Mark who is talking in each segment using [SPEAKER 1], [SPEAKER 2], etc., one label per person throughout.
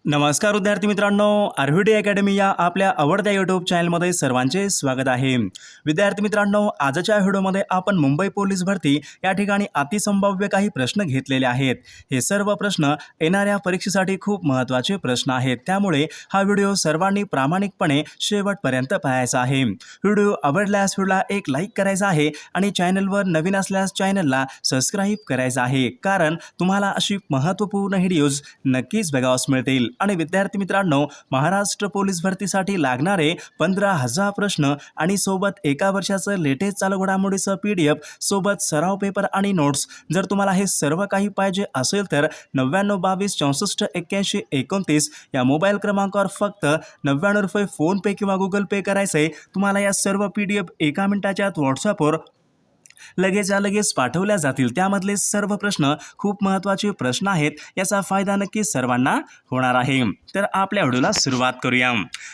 [SPEAKER 1] नमस्कार विद्यार्थी मित्रांनो, आरव्हीडी अकॅडमी या आपल्या आवडत्या यूट्यूब चॅनलमध्ये सर्वांचे स्वागत आहे। विद्यार्थी मित्रांनो, आजच्या व्हिडिओमध्ये आपण मुंबई पोलीस भरती या ठिकाणी अतिसंभाव्य काही प्रश्न घेतलेले आहेत। हे सर्व प्रश्न येणाऱ्या परीक्षेसाठी खूप महत्त्वाचे प्रश्न आहेत, त्यामुळे हा व्हिडिओ सर्वांनी प्रामाणिकपणे शेवटपर्यंत पाहायचा आहे। व्हिडिओ आवडल्यास व्हिडिओला एक लाईक करायचा आहे आणि चॅनलवर नवीन असल्यास चॅनलला सबस्क्राईब करायचं आहे, कारण तुम्हाला अशी महत्त्वपूर्ण व्हिडिओज नक्कीच बघावयास मिळतील। आणि विद्यार्थी मित्रांनो, महाराष्ट्र पोलीस भरतीसाठी लागणारे 15,000 प्रश्न आणि सोबत एका वर्षाचं लेटेस्ट चालू घडामोडीचं PDF सोबत सराव पेपर आणि नोट्स, जर तुम्हाला हे सर्व काही पाहिजे असेल तर 9922648129 या मोबाईल क्रमांकावर फक्त 99 रुपये फोन पे किंवा गुगल पे करायचे। तुम्हाला या सर्व PDF एका मिनिटाच्या आत व्हॉट्सअपवर लगेच पाठवल्या जातील। त्यामधले सर्व प्रश्न खूप महत्त्वाचे प्रश्न आहेत, याचा फायदा नक्कीच सर्वांना होणार आहे। तर आपल्या व्हिडिओला सुरुवात करूया।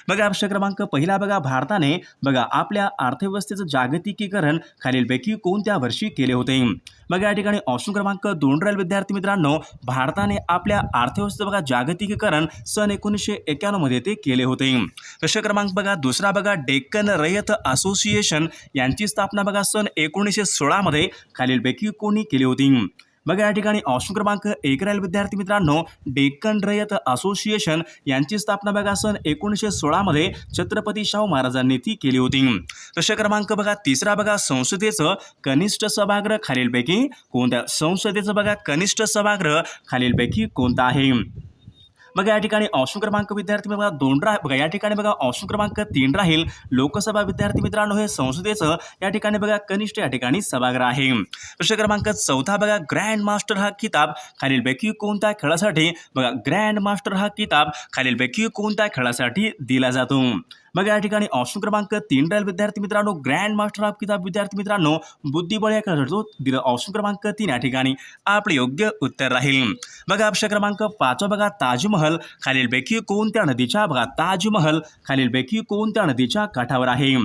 [SPEAKER 1] बघा, प्रश्न क्रमांक पहिला बघा, भारताने बघा आपल्या अर्थव्यवस्थेचं जागतिकीकरण खालीलपैकी कोणत्या वर्षी केले होते? बघा, या ठिकाणी ऑप्शन क्रमांक 2 राहील विद्यार्थी मित्रांनो, भारताने आपल्या अर्थव्यवस्थेचं बघा जागतिकीकरण सन 1991 मध्ये ते केले होते। प्रश्न क्रमांक बघा दुसरा बघा, डेक्कन रयत असोसिएशन यांची स्थापना बघा सन 1916 मध्ये खालीलपैकी कोणी केली होती? बघा, या ठिकाणी ऑप्शन क्रमांक 1 राहील विद्यार्थी मित्रांनो, डेक्कन रयत असोसिएशन यांची स्थापना बघा सन 1916 मध्ये छत्रपती शाहू महाराजांनी ती केली होती। प्रश्न क्रमांक बघा तिसरा बघा, संसदेचं कनिष्ठ सभागृह खालीलपैकी कोणत्या? संसदेचं बघा कनिष्ठ सभागृह खालीलपैकी कोणता आहे? बघा, या ठिकाणी ऑप्शन क्रमांक विद्यार्थी बघा 2 बघा, या ठिकाणी बघा ऑप्शन क्रमांक 3 राहील लोकसभा विद्यार्थी मित्रांनो, हे संसदेचं या ठिकाणी बघा कनिष्ठ या ठिकाणी सभागृह आहे। प्रश्न क्रमांक 4 बघा, ग्रँड मास्टर हा किताब खालीलपैकी कोणत्या खेळासाठी बघा ग्रँड मास्टर हा किताब खालीलपैकी कोणत्या खेळासाठी दिला जातो? बघा, या ठिकाणी ऑप्शन क्रमांक 3 राहील विद्यार्थी मित्रांनो, ग्रँड मास्टर हा किताब विद्यार्थी मित्रांनो बुद्धिबळ या खेळासाठी दिला। ऑप्शन क्रमांक 3 या ठिकाणी आपले योग्य उत्तर राहील। बघा, प्रश्न क्रमांक 5 बघा, ताजमहल खालीलपैकी कोणत्या नदीच्या बघा ताजमहल खालीलपैकी कोणत्या नदीच्या काठावर आहे?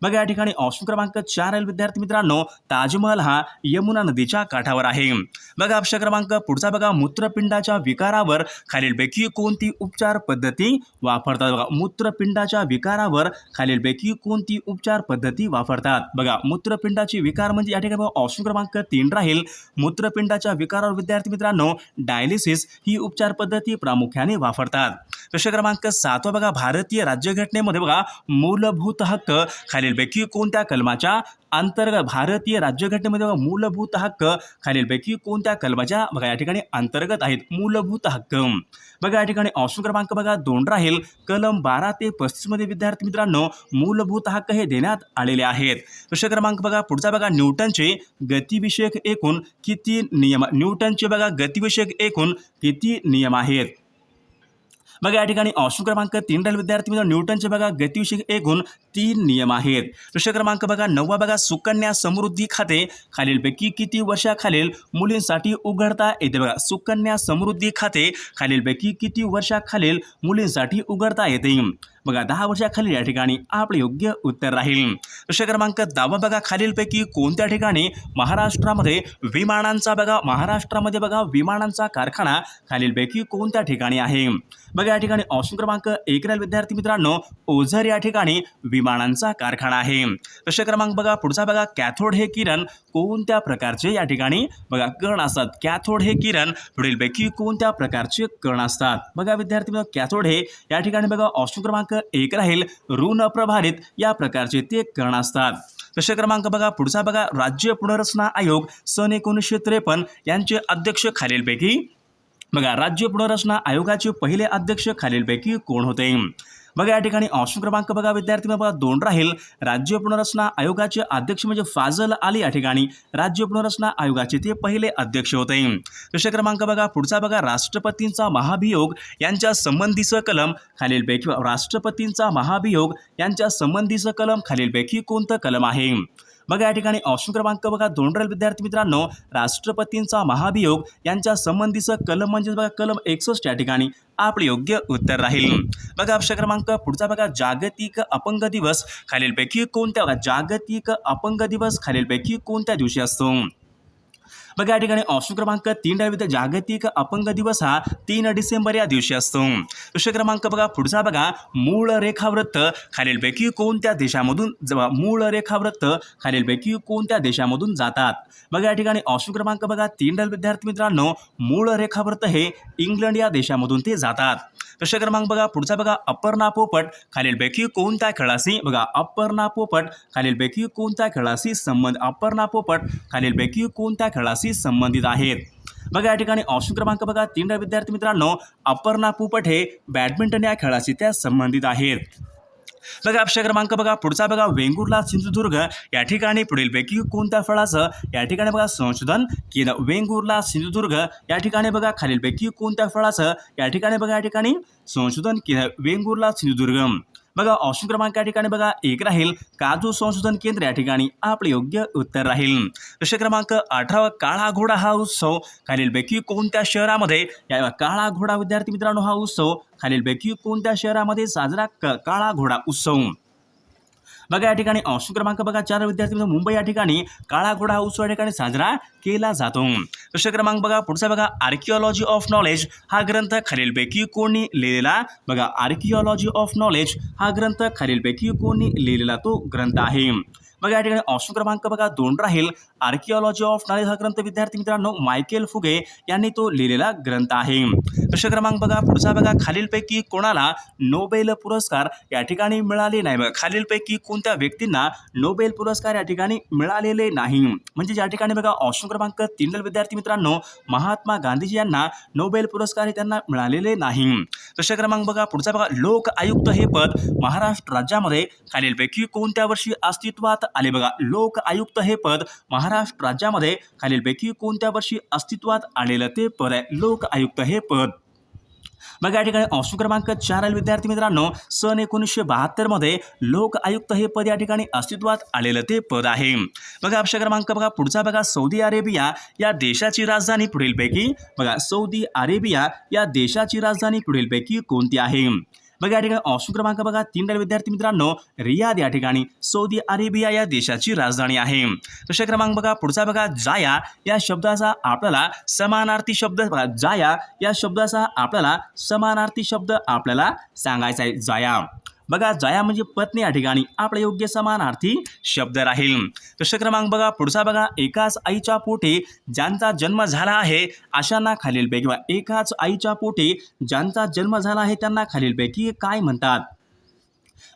[SPEAKER 1] बघा, या ठिकाणी ऑप्शन क्रमांक 4 राहील विद्यार्थी मित्रांनो, ताजमहल हा यमुना नदीच्या काठावर आहे। बघा, प्रश्न क्रमांक पुढचा बघा, मूत्रपिंडाच्या विकारावर खालीलपैकी कोणती उपचार पद्धती वापरतात? बघा, मूत्रपिंडाच्या विकारावर खालीलपैकी कोणती उपचार पद्धती वापरतात? बघा, मूत्रपिंडाची विकार म्हणजे या ठिकाणी ऑप्शन क्रमांक 3 राहील, मूत्रपिंडाच्या विकारावर विद्यार्थी मित्रांनो डायलिसिस ही उपचार पद्धती प्रामुख्याने वापरतात। प्रश्न क्रमांक 7 बघा, भारतीय राज्यघटनेमध्ये बघा मूलभूत हक्क खालीलपैकी कोणत्या कलमाच्या अंतर्गत? भारतीय राज्यघटनेमध्ये बघा मूलभूत हक्क खालीलपैकी कोणत्या कलमाच्या बघा या ठिकाणी अंतर्गत आहेत मूलभूत हक्क? बघा, या ठिकाणी ऑप्शन क्रमांक बघा 2 राहील, कलम 12 ते 35 मध्ये विद्यार्थी मित्रांनो मूलभूत हक्क हे देण्यात आलेले आहेत। प्रश्न क्रमांक बघा पुढचा बघा, न्यूटनचे गतिविषयक एकूण किती नियम? न्यूटनचे बघा गतिविषयक एकूण किती नियम आहेत? बघा, या ठिकाणी ऑप्शन क्रमांक 3 राहील विद्यार्थी मित्रांनो, न्यूटनचे बघा गतिविषयक एकूण 3 नियम आहेत। प्रश्न क्रमांक बघा 9 बघा, सुकन्या समृद्धी खाते खालीलपैकी किती वर्षाखालील मुलींसाठी उघडता येते? बघा, सुकन्या समृद्धी खाते खालीलपैकी किती वर्षाखालील मुलींसाठी उघडता येते? बघा, 10 वर्षाखालील या ठिकाणी आपले योग्य उत्तर राहील। प्रश्न क्रमांक 10 बघा, खालीलपैकी कोणत्या ठिकाणी महाराष्ट्रामध्ये विमानांचा कारखाना खालीलपैकी कोणत्या ठिकाणी आहे? बघा, या ठिकाणी ऑप्शन क्रमांक 1 राहील विद्यार्थी मित्रांनो, ओझर या ठिकाणी विमानांचा कारखाना आहे। प्रश्न क्रमांक बघा पुढचा बघा, कॅथोड हे किरण कोणत्या प्रकारचे या ठिकाणी बघा कण असतात? कॅथोड हे किरण पुढीलपैकी कोणत्या प्रकारचे कण असतात? बघा विद्यार्थी मित्रांनो, कॅथोड हे या ठिकाणी बघा ऑप्शन क्रमांक 1 राहील, ऋण प्रभारित या प्रकारचे ते कण असतात। प्रश्न क्रमांक बघा पुढचा बघा, राज्य पुनर्रचना आयोग सन 1953 यांचे अध्यक्ष खालीलपैकी बघा राज्य पुनर्रचना आयोगाचे पहिले अध्यक्ष खालीलपैकी कोण होते? बघा, या ठिकाणी ऑप्शन क्रमांक बघा विद्यार्थी बघा 2 राहील, राज्य पुनर्रचना आयोगाचे अध्यक्ष म्हणजे फाजल आली या ठिकाणी राज्य पुनर्रचना आयोगाचे ते पहिले अध्यक्ष होते। प्रश्न क्रमांक बघा पुढचा बघा, राष्ट्रपतींचा महाभियोग यांच्या संबंधीचं कलम खालीलपैकी राष्ट्रपतींचा महाभियोग यांच्या संबंधीचं कलम खालीलपैकी कोणतं कलम आहे? बघा, या ठिकाणी ऑप्शन क्रमांक बघा 2 राहील विद्यार्थी मित्रांनो, राष्ट्रपतींचा महाभियोग यांच्या संबंधीचं कलम म्हणजे बघा कलम 61 या ठिकाणी आपले योग्य उत्तर राहील। बघा, प्रश्न क्रमांक पुढचा बघा, जागतिक अपंग दिवस खालीलपैकी कोणत्या? जागतिक अपंग दिवस खालीलपैकी कोणत्या दिवशी असतो? बघा या ठिकाणी ऑप्शन क्रमांक 3 विविध जागतिक अपंग दिवस हा 3 डिसेंबर या दिवशी असतो. प्रश्न क्रमांक बघा पुढचा बघा, मूळ रेखावृत्त खालीलपैकी कोणत्या देशामधून मूळ रेखावृत्त खालीलपैकी कोणत्या देशामधून जातात. बघा या ठिकाणी ऑप्शन क्रमांक बघा 3 विद्यार्थी मित्रांनो, मूळ रेखावृत्त हे इंग्लंड या देशामधून ते जातात. प्रश्न क्रमांक बघा पुढचा बघा, अपर्णा पोपट खालीलपैकी कोणत्या खेळाशी बघा अपर्णा पोपट खालीलपैकी कोणत्या खेळाशी अपर्णा पोपट खालीलपैकी कोणत्या खेळाशी संबंधित आहेत. बघा या ठिकाणी ऑप्शन क्रमांक बघा 3 विद्यार्थी मित्रांनो, अपर्णा पोपट हे बॅडमिंटन या खेळाशी त्या संबंधित आहेत. बघा ऑप्शन क्रमांक बघा पुढचा बघा, वेंगुर्ला सिंधुदुर्ग या ठिकाणी पुढीलपैकी कोणत्या फळाचं या ठिकाणी बघा संशोधन केलं. वेंगुर्ला सिंधुदुर्ग या ठिकाणी बघा खालीलपैकी कोणत्या फळाचं या ठिकाणी बघा या ठिकाणी संशोधन केलं. वेंगुर्ला सिंधुदुर्ग. बघा ऑप्शन क्रमांक या ठिकाणी बघा 1 राहील, काजू संशोधन केंद्र या ठिकाणी आपले योग्य उत्तर राहील. प्रश्न क्रमांक 18, काळा घोडा हा उत्सव खालीलपैकी कोणत्या शहरामध्ये या काळा घोडा विद्यार्थी मित्रांनो हा उत्सव खालीलपैकी कोणत्या शहरामध्ये साजरा काळा घोडा उत्सव. बघा या ठिकाणी ऑप्शन क्रमांक बघा 4 विद्यार्थी मित्रांनो, मुंबई या ठिकाणी काळा घोडा उत्सव या ठिकाणी साजरा केला जातो. प्रश्न क्रमांक बघा पुढचा बघा, आर्किओलॉजी ऑफ नॉलेज हा ग्रंथ खालीलपैकी कोणी लिहिलेला बघा आर्किओलॉजी ऑफ नॉलेज हा ग्रंथ खालीलपैकी कोणी लिहिलेला तो ग्रंथ आहे. बघा या ठिकाणी ऑप्शन क्रमांक बघा 2 राहील, आर्किओलॉजी ऑफ नॉलेज हा ग्रंथ विद्यार्थी मित्रांनो मायकेल फुगे यांनी तो लिहिलेला ग्रंथ आहे. प्रश्न क्रमांक बघा पुढचा बघा, खालीलपैकी कोणाला नोबेल पुरस्कार या ठिकाणी मिळाले नाही. बघा खालीलपैकी कोणत्या व्यक्तींना नोबेल पुरस्कार या ठिकाणी मिळालेले नाही. म्हणजे या ठिकाणी बघा ऑप्शन क्रमांक 3 विद्यार्थी मित्रांनो, महात्मा गांधीजी यांना नोबेल पुरस्कार हे त्यांना मिळालेले नाही. प्रश्न क्रमांक बघा पुढचा बघा, लोक आयुक्त हे पद महाराष्ट्र राज्यामध्ये खालीलपैकी कोणत्या वर्षी अस्तित्वात आले. बघा लोक आयुक्त हे पद महाराष्ट्र राज्यामध्ये खालीलपैकी कोणत्या वर्षी अस्तित्वात आलेलं ते पद आहे लोक आयुक्त हे पद. बघा या ठिकाणी ऑप्शन क्रमांक 4 विद्यार्थी मित्रांनो, सन 1972 मध्ये लोक आयुक्त हे पद या ठिकाणी अस्तित्वात आलेलं ते पद आहे. बघा ऑप्शन क्रमांक बघा पुढचा बघा, सौदी अरेबिया या देशाची राजधानी पुढीलपैकी बघा सौदी अरेबिया या देशाची राजधानी पुढीलपैकी कोणती आहे. बघा या ठिकाणी ऑप्शन क्रमांक बघा 3 विद्यार्थी मित्रांनो, रियाद या ठिकाणी सौदी अरेबिया या देशाची राजधानी आहे. प्रश्न क्रमांक बघा पुढचा बघा, जाया या शब्दाचा आपल्याला समानार्थी शब्द बघा जाया या शब्दाचा आपल्याला समानार्थी शब्द आपल्याला सांगायचा आहे. जाया बघा जाया म्हणजे पत्नी या ठिकाणी आपला योग्य समानार्थी शब्द राहील. प्रश्न क्रमांक बघा पुढचा बघा, एकाच आईच्या पोटी ज्यांचा जन्म झाला आहे अशांना खालीलपैकी एकाच आईच्या पोटी ज्यांचा जन्म झाला आहे त्यांना खालीलपैकी काय म्हणतात.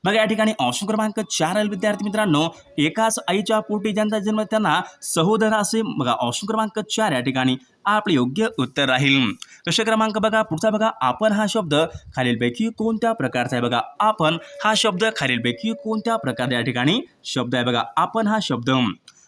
[SPEAKER 1] बघा या ठिकाणी ऑप्शन क्रमांक 4 विद्यार्थी मित्रांनो, एकाच आईच्या पोटी ज्यांचा जन्म त्यांना सहोदर असे बघा ऑप्शन क्रमांक 4 या ठिकाणी आपले योग्य उत्तर राहील. प्रश्न क्रमांक बघा पुढचा बघा, आपण हा शब्द खालीलपैकी कोणत्या प्रकारचा आहे. बघा आपण हा शब्द खालीलपैकी कोणत्या प्रकारचा या ठिकाणी शब्द आहे. बघा आपण हा शब्द.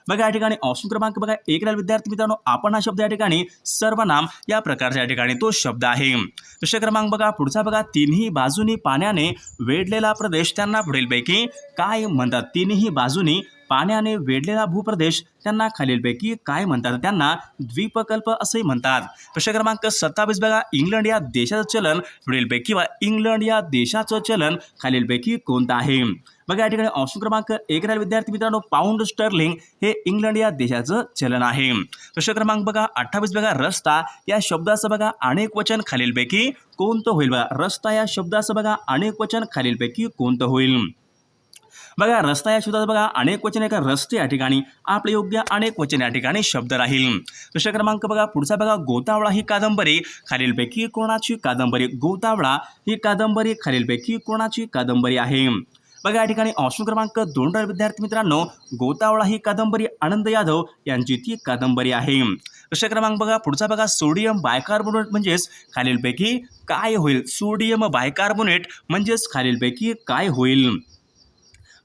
[SPEAKER 1] बघा या ठिकाणी ऑप्शन क्रमांक बघा 1 विद्यार्थी मित्रांनो, आपण हा शब्द या ठिकाणी सर्वनाम या प्रकारच्या या ठिकाणी तो शब्द आहे. प्रश्न क्रमांक बघा पुढचा बघा, तिन्ही बाजूनी पाण्याने वेढलेला प्रदेश त्यांना पुढीलपैकी काय म्हणतात. तिन्ही बाजूनी पाण्याने वेढलेला भूप्रदेश त्यांना खालीलपैकी काय म्हणतात. त्यांना द्वीपकल्प असे म्हणतात. प्रश्न क्रमांक 27 बघा, इंग्लंड या देशाचं चलन पुढीलपैकी इंग्लंड या देशाचं चलन खालीलपैकी कोणतं आहे. बघा या ठिकाणी ऑप्शन क्रमांक 1 विद्यार्थी मित्रांनो, पाऊंड स्टर्लिंग हे इंग्लंड या देशाचं चलन आहे. प्रश्न क्रमांक बघा 28 बघा, रस्ता या शब्दाचं बघा अनेक वचन खालीलपैकी कोणतं होईल. बघा रस्ता या शब्दाचं बघा अनेक वचन खालीलपैकी कोणतं होईल. बघा रस्ता या शब्दाचं बघा अनेक वचन आहे का रस्ते या ठिकाणी आपले योग्य अनेक वचन या ठिकाणी शब्द राहील. प्रश्न क्रमांक बघा पुढचा बघा, गोतावळा ही कादंबरी खालीलपैकी कोणाची कादंबरी. गोतावळा ही कादंबरी खालीलपैकी कोणाची कादंबरी आहे. बघा या ठिकाणी ऑप्शन क्रमांक 2 विद्यार्थी मित्रांनो, गोतावळा ही कादंबरी आनंद यादव यांची ती कादंबरी आहे. प्रश्न क्रमांक बघा पुढचा बघा, सोडियम बायकार्बोनेट म्हणजेच खालीलपैकी काय होईल. सोडियम बायकार्बोनेट म्हणजेच खालीलपैकी काय होईल.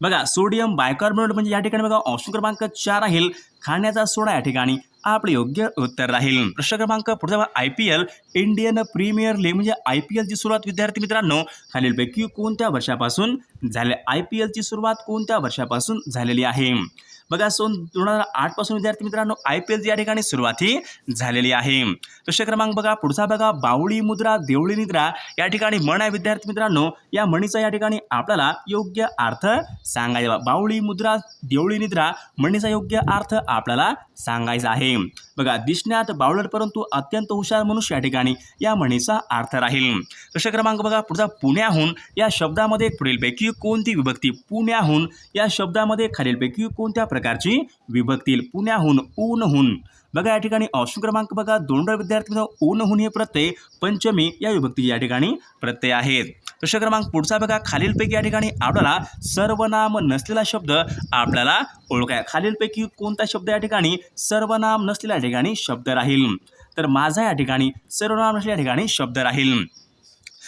[SPEAKER 1] बघा सोडियम बायकार्बोनेट म्हणजे या ठिकाणी बघा ऑप्शन क्रमांक 4 राहील, खाण्याचा सोडा या ठिकाणी आपले योग्य उत्तर राहील. प्रश्न क्रमांक पुढचा बघा, IPL इंडियन प्रीमियर लीग म्हणजे IPL ची सुरुवात विद्यार्थी मित्रांनो खालीलपैकी कोणत्या वर्षापासून झाले. IPL ची सुरुवात कोणत्या वर्षापासून झालेली आहे. बघा सन 2008 पासून विद्यार्थी मित्रांनो IPL या ठिकाणी सुरुवाती झालेली आहे. प्रश्न क्रमांक बघा पुढचा बघा बावळी मुद्रा देवळी निद्रा या ठिकाणी म्हण आहे विद्यार्थी मित्रांनो, या म्हणीचा या ठिकाणी आपल्याला योग्य अर्थ सांगायचा. बावळी मुद्रा देवळी निद्रा म्हणीचा योग्य अर्थ आपल्याला सांगायचा आहे. बघा दिसण्यात बावळट परंतु अत्यंत हुशार मनुष्य या ठिकाणी या म्हणीचा अर्थ राहील. प्रश्न क्रमांक बघा पुढचा पुण्याहून या शब्दामध्ये पुढीलपैकी कोणती विभक्ती, पुण्याहून या शब्दामध्ये खालीलपैकी कोणत्या प्रकारची विभक्ती, पुण्याहून ऊनहून. बघा या ठिकाणी ऑप्शन क्रमांक बघा 2 विद्यार्थी ऊनहून हे प्रत्यय पंचमी या विभक्ती या ठिकाणी प्रत्यय आहेत. प्रश्न क्रमांक पुढचा बघा खालीलपैकी या ठिकाणी आपल्याला सर्वनाम नसलेला शब्द आपल्याला ओळखाय. खालीलपैकी कोणता शब्द या ठिकाणी सर्वनाम नसलेल्या ठिकाणी शब्द राहील, तर माझा या ठिकाणी सर्वनाम नसलेल्या ठिकाणी शब्द राहील.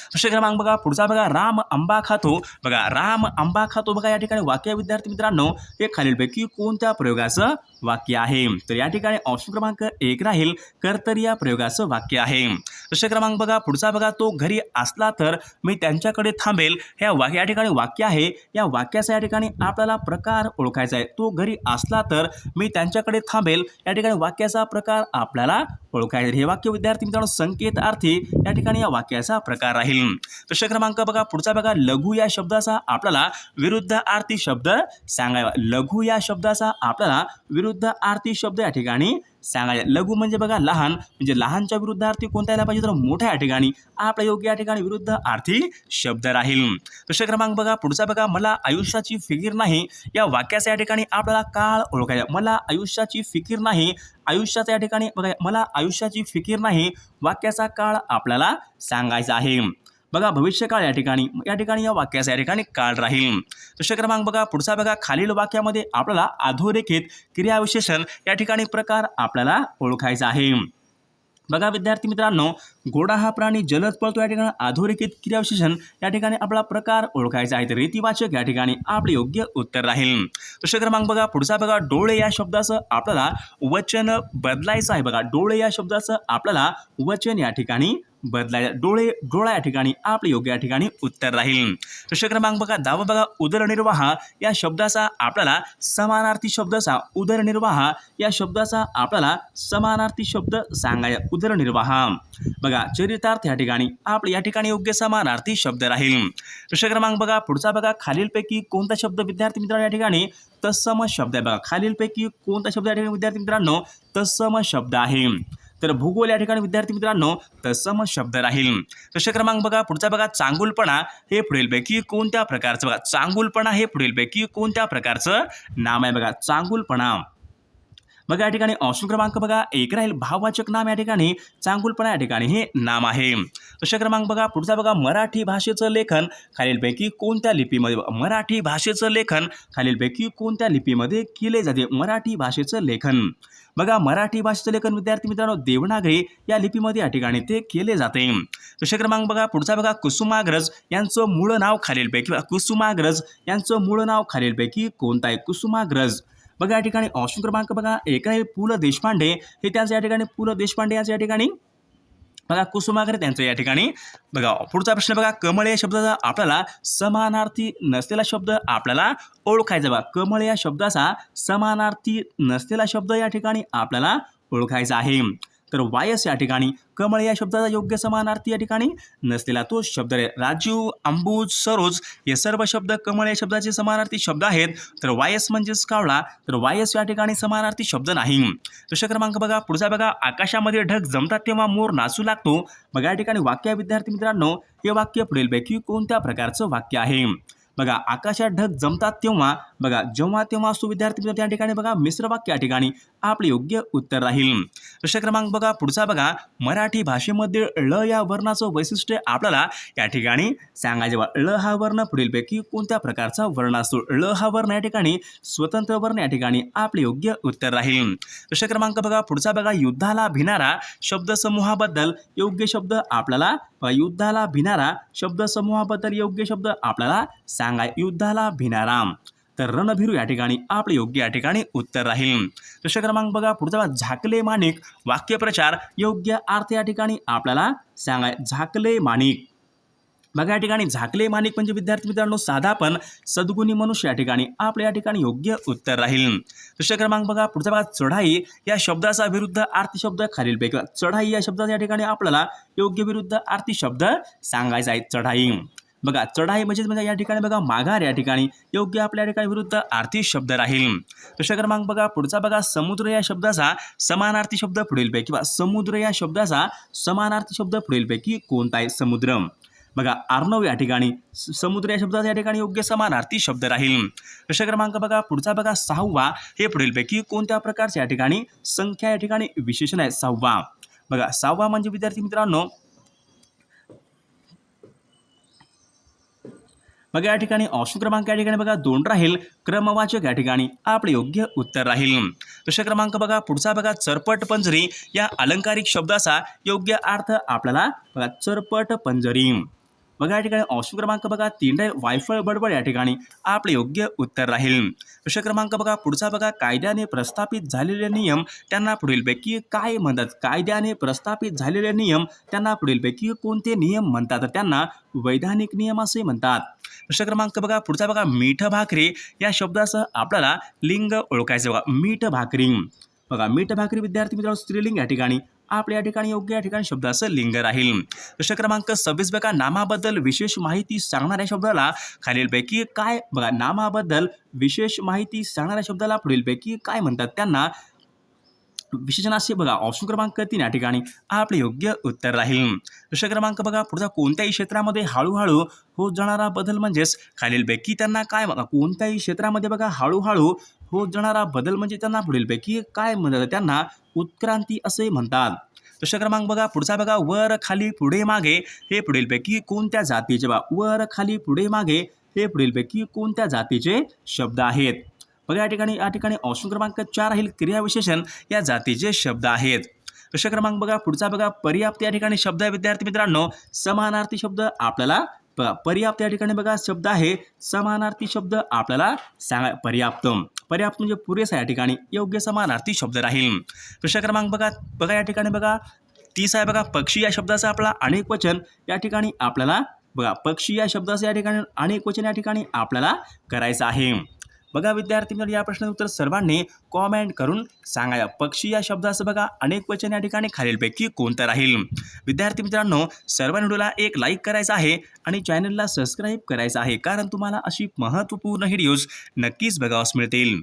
[SPEAKER 1] प्रश्न क्रमांक बघा पुढचा बघा राम आंबा खातो. बघा राम आंबा खातो बघा या ठिकाणी वाक्य विद्यार्थी मित्रांनो हे खालीलपैकी कोणत्या प्रयोगाचं वाक्य आहे, तर या ठिकाणी ऑप्शन क्रमांक 1 राहील कर्तरी या प्रयोगाचं वाक्य आहे. प्रश्न क्रमांक बघा पुढचा बघा तो घरी असला तर मी त्यांच्याकडे थांबेल ह्या या ठिकाणी वाक्य आहे. या वाक्याचा या ठिकाणी आपल्याला प्रकार ओळखायचा आहे. तो घरी असला तर मी त्यांच्याकडे थांबेल या ठिकाणी वाक्याचा प्रकार आपल्याला ओळखायचा. हे वाक्य विद्यार्थी मित्रांनो संकेतार्थी या ठिकाणी या वाक्याचा प्रकार राहील. प्रश्न क्रमांक बघा पुढचा बघा लघु या शब्दाचा आपल्याला विरुद्धार्थी शब्द सांगायचा. लघु या शब्दाचा आपल्याला विरुद्धार्थी शब्द या ठिकाणी सांगायचा. लघु म्हणजे बघा लहान, म्हणजे लहानच्या विरुद्धार्थी कोणता यायला पाहिजे, तर मोठ्या या ठिकाणी आपल्या योग्य या ठिकाणी विरुद्धार्थी शब्द राहील. प्रश्न क्रमांक बघा पुढचा बघा मला आयुष्याची फिकीर नाही या वाक्याचा या ठिकाणी आपल्याला काळ ओळखायचा. मला आयुष्याची फिकीर नाही, आयुष्याचा या ठिकाणी बघा मला आयुष्याची फिकीर नाही वाक्याचा काळ आपल्याला सांगायचा आहे. बघा भविष्यकाळ या ठिकाणी या वाक्याचा या ठिकाणी काळ राहील. प्रश्न क्रमांक बघा पुढचा बघा खालील वाक्यामध्ये आपल्याला अधोरेखित क्रियाविशेषण या ठिकाणी प्रकार आपल्याला ओळखायचा आहे. बघा विद्यार्थी मित्रांनो घोडा हा प्राणी जलद पळतो या ठिकाणी अधोरेखित क्रियाविशेषण या ठिकाणी आपला प्रकार ओळखायचा आहे. तर रीतिवाचक या ठिकाणी आपले योग्य उत्तर राहील. प्रश्न क्रमांक बघा पुढचा बघा डोळे या शब्दाचं आपल्याला वचन बदलायचं आहे. बघा डोळे या शब्दाचं आपल्याला वचन या ठिकाणी बदलायचं. डोळा या ठिकाणी आपले योग्य या ठिकाणी उत्तर राहील. प्रश्न क्रमांक बघा 10 बघा उदरनिर्वाह या शब्दाचा आपल्याला समानार्थी शब्दाचा उदरनिर्वाह या शब्दाचा आपल्याला समानार्थी शब्द सांगायचा. उदरनिर्वाह बघा चरितार्थ या ठिकाणी आपले या ठिकाणी योग्य समानार्थी शब्द राहील. प्रश्न क्रमांक बघा पुढचा बघा खालीलपैकी कोणता शब्द विद्यार्थी मित्रांनो या ठिकाणी तत्सम शब्द आहे. बघा खालीलपैकी कोणता शब्द या ठिकाणी विद्यार्थी मित्रांनो तत्सम शब्द आहे, तर भूगोल या ठिकाणी विद्यार्थी मित्रांनो तत्सम शब्द राहील. प्रश्न क्रमांक बघा पुढचा बघा चांगुलपणा हे पुढीलपैकी कोणत्या प्रकारचं, बघा चांगुलपणा हे पुढीलपैकी कोणत्या प्रकारचं नाम आहे. बघा चांगुलपणा बघा या ठिकाणी ऑप्शन क्रमांक बघा 1 राहील भाववाचक नाम या ठिकाणी चांगुलपणा या ठिकाणी हे नाम आहे. प्रश्न क्रमांक बघा पुढचा बघा मराठी भाषेचं लेखन खालीलपैकी कोणत्या लिपीमध्ये, मराठी भाषेचं लेखन खालीलपैकी कोणत्या लिपीमध्ये केले जाते. मराठी भाषेचं लेखन बघा मराठी भाषेचं लेखन विद्यार्थी मित्रांनो देवनागरी या लिपीमध्ये या ठिकाणी ते केले जाते. प्रश्न क्रमांक बघा पुढचा बघा कुसुमाग्रज यांचं मूळ नाव खालीलपैकी, कुसुमाग्रज यांचं मूळ नाव खालीलपैकी कोणतं आहे. कुसुमाग्रज बघा या ठिकाणी ऑप्शन क्रमांक बघा 1 आहे पु ल देशपांडे हे त्यांचं या ठिकाणी पु ल देशपांडे यांचं या ठिकाणी बघा कुसुमाग्रज त्यांचं या ठिकाणी. बघा पुढचा प्रश्न बघा कमळ या शब्दाचा आपल्याला समानार्थी नसलेला शब्द आपल्याला ओळखायचा. बघा कमळ या शब्दाचा समानार्थी नसलेला शब्द या ठिकाणी आपल्याला ओळखायचा आहे. तर वायस या ठिकाणी कमळ या शब्दाचा योग्य समानार्थी या ठिकाणी नसलेला तो शब्द आहे. राजीव, अंबुज, सरोज हे सर्व शब्द कमळ या शब्दाचे समानार्थी शब्द आहेत. तर वायस म्हणजेच कावळा, तर वायस या ठिकाणी समानार्थी शब्द नाही. प्रश्न क्रमांक बघा पुढचा बघा आकाशामध्ये ढग जमतात तेव्हा मोर नाचू लागतो. बघा या ठिकाणी वाक्य विद्यार्थी मित्रांनो हे वाक्य पुढीलपैकी कोणत्या प्रकारचं वाक्य आहे. बघा आकाशात ढग जमतात तेव्हा बघा जेव्हा तेव्हा असतो विद्यार्थी मित्रांनो त्या ठिकाणी बघा मिश्र वाक्य या ठिकाणी आपले योग्य उत्तर राहील. प्रश्न क्रमांक बघा पुढचा बघा मराठी भाषेमध्ये ळ या वर्णाचं वैशिष्ट्य आपल्याला या ठिकाणी सांगायचे. ळ हा वर्ण पुढीलपैकी कोणत्या प्रकारचा वर्ण असतो. ळ हा वर्ण या ठिकाणी स्वतंत्र वर्ण या ठिकाणी आपले योग्य उत्तर राहील. प्रश्न क्रमांक बघा पुढचा बघा युद्धाला भिणारा शब्दसमूहाबद्दल योग्य शब्द आपल्याला, युद्धाला भिणारा शब्दसमूहाबद्दल योग्य शब्द आपल्याला सांगाय. युद्धाला भिणारा तर रणभिरू या ठिकाणी आपले योग्य या ठिकाणी उत्तर राहील. प्रश्न क्रमांक बघा पुढचा झाकले माणिक वाक्यप्रचार योग्य अर्थ या ठिकाणी आपल्याला सांगाय. झाकले माणिक बघा या ठिकाणी झाकले माणिक म्हणजे विद्यार्थी मित्रांनो साधा पण सद्गुणी मनुष्य या ठिकाणी आपल्या या ठिकाणी योग्य उत्तर राहील. प्रश्न क्रमांक बघा पुढचा बघा चढाई या शब्दाचा विरुद्ध अर्थी शब्द खालीलपैकी चढाई या शब्दाचा या ठिकाणी आपल्याला योग्य विरुद्ध अर्थी शब्द सांगायचा आहे. चढाई बघा चढाई म्हणजे या ठिकाणी बघा माघार या ठिकाणी योग्य आपल्या ठिकाणी विरुद्ध आर्थिक शब्द राहील. प्रश्न क्रमांक बघा पुढचा बघा समुद्र या शब्दाचा समानार्थी शब्द पुढीलपैकी किंवा समुद्र या शब्दाचा समानार्थी शब्द पुढीलपैकी कोणता आहे. समुद्र बघा अर्णव या ठिकाणी समुद्र या शब्दाचा या ठिकाणी योग्य समानार्थी शब्द राहील. प्रश्न क्रमांक बघा पुढचा बघा 6वा हे पुढीलपैकी कोणत्या प्रकारचे या ठिकाणी संख्या या ठिकाणी विशेषण आहे. 6वा बघा 6वा म्हणजे विद्यार्थी मित्रांनो बघा या ठिकाणी ऑप्शन क्रमांक या ठिकाणी बघा 2 राहील. क्रमवाचक या ठिकाणी आपले योग्य उत्तर राहील. प्रश्न क्रमांक बघा पुढचा बघा चरपट पंजरी या अलंकारिक शब्दाचा योग्य अर्थ आपल्याला बघा चरपट पंजरी बघा या ठिकाणी ऑप्शन क्रमांक बघा 3 राहील. वायफळ बडबड या ठिकाणी आपले योग्य उत्तर राहील. प्रश्न क्रमांक बघा पुढचा बघा कायद्याने प्रस्थापित झालेले नियम त्यांना पुढीलपैकी काय म्हणतात. कायद्याने प्रस्थापित झालेले नियम त्यांना पुढीलपैकी कोणते नियम म्हणतात. तर त्यांना वैधानिक नियम असे म्हणतात. प्रश्न क्रमांक बघा पुढचा बघा मीठ भाकरी या शब्दासह आपल्याला लिंग ओळखायचं. बघा मीठ भाकरी बघा मीठ भाकरी विद्यार्थी मित्रांनो स्त्रीलिंग या ठिकाणी आपल्या या ठिकाणी योग्य या ठिकाणी शब्दाचं लिंग राहील. प्रश्न क्रमांक 26 बघा नामाबद्दल विशेष माहिती सांगणाऱ्या शब्दाला खालीलपैकी काय बघा नामाबद्दल विशेष माहिती सांगणाऱ्या शब्दाला पुढीलपैकी काय म्हणतात. त्यांना विशेषण असे बघा ऑप्शन क्रमांक 3 या ठिकाणी आपले योग्य उत्तर राहील. प्रश्न क्रमांक बघा पुढचा कोणत्याही क्षेत्रामध्ये हळूहळू होत जाणारा बदल म्हणजेच खालीलपैकी त्यांना काय बघा कोणत्याही क्षेत्रामध्ये बघा हळूहळू होत जाणारा बदल म्हणजे त्यांना पुढीलपैकी काय म्हणतात. त्यांना उत्क्रांती असे म्हणतात. प्रश्न क्रमांक बघा पुढचा बघा वर खाली पुढे मागे हे पुढीलपैकी कोणत्या जातीचे बघा वर खाली पुढे मागे हे पुढीलपैकी कोणत्या जातीचे शब्द आहेत. बघा या ठिकाणी ऑप्शन क्रमांक 4 राहील. क्रियाविशेषण या जातीचे शब्द आहेत. प्रश्न क्रमांक बघा पुढचा बघा पर्याप्त या ठिकाणी शब्द आहे विद्यार्थी मित्रांनो समानार्थी शब्द आपल्याला बघा पर्याप्त या ठिकाणी बघा शब्द आहे समानार्थी शब्द आपल्याला सांगा. पर्याप्त पर्याप्त म्हणजे पुरेसा या ठिकाणी योग्य समानार्थी शब्द राहील. प्रश्न क्रमांक बघा या ठिकाणी बघा 30 आहे. बघा पक्षी या शब्दाचा आपला अनेक वचन या ठिकाणी आपल्याला बघा पक्षी या शब्दाचं या ठिकाणी अनेक वचन या ठिकाणी आपल्याला करायचं आहे. बघा विद्यार्थी मित्रांनो या प्रश्नाचं उत्तर सर्वांनी कॉमेंट करून सांगा. पक्षी या शब्दाचं बघा अनेक वचन या ठिकाणी खालीलपैकी कोणतं राहील. विद्यार्थी मित्रांनो सर्वांनी व्हिडिओला एक लाईक करायचा आहे आणि चॅनलला सबस्क्राईब करायचं आहे कारण तुम्हाला अशी महत्त्वपूर्ण व्हिडिओज नक्कीच बघावयास मिळतील.